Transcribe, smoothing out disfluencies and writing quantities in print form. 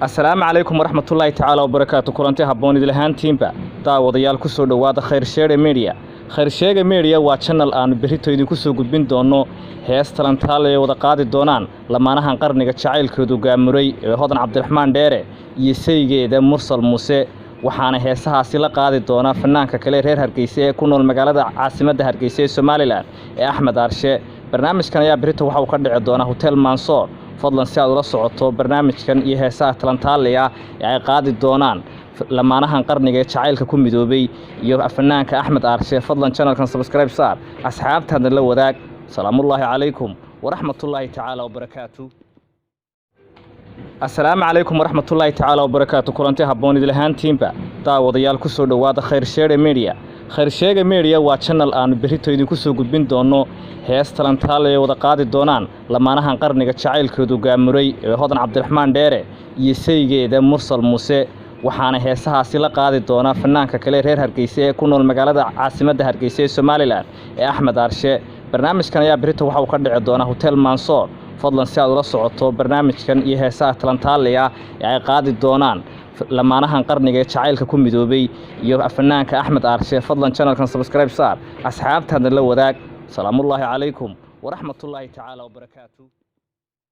السلام عليكم ورحمة الله تعالى وبركاته. كلنتي هبون إذا لهان تيمبا داوديال كسر دواد خير شير ميديا. خير شير ميديا واتشانل آن بريتو يدين كسر قدبين دونو هيس تلانتالي ودقاد الدونان لما نهان قرنك تشعيل كدو قامري هذا عبد الرحمن ديري يسيجي ده مرسل موسى waxaana heesahaasi la qaadi doona fanaanka kale reer Hargeysa ee ku nool magaalada caasimadda Hargeysa ee Somaliland ee Axmed Arshe. barnaamijkan ayaa berito waxa uu ka dhici doona Hotel Mansour. fadlan si aad ula socoto barnaamijkan iyo heesaha talantaaliga ee ay qaadi doonaan lamaanahan qarniga ee jacaylka ku midoobay iyo fanaanka Axmed Arshe. fadlan channelkan subscribe saar asxaabtaada la wadaag. salaamullaahi calaykum waraxmatullaahi tacaala wabarakaatuh. السلام عليكم ورحمة الله تعالى وبركاته. كلنتي هبون إذا لهان تيمبا داوديال كسر دواد خير شير ميديا. خير شير ميديا واتشانل آن بريتو يدين كسر قدبين دونو هيس تلانتالي ودقاد الدونان لما نهان قرنك تشعيل كدو قامري هذا عبد الرحمن ديري يسيجي ده مرسل موسى waxaana heesahaasi la qaadi doona fanaanka kale reer Hargeysa ee ku nool magaalada caasimadda Hargeysa ee Somaliland ee Axmed Arshe. barnaamijkan ayaa berito waxa uu ka dhici doona Hotel Mansour. fadlan si aad ula socoto barnaamijkan iyo heesaha talantaaliga ee ay qaadi doonaan lamaanahan qarniga ee jacaylka ku midoobay iyo fanaanka Axmed Arshe. fadlan channelkan subscribe saar asxaabtaada la wadaag. salaamullaahi calaykum waraxmatullaahi tacaala wabarakaatuh.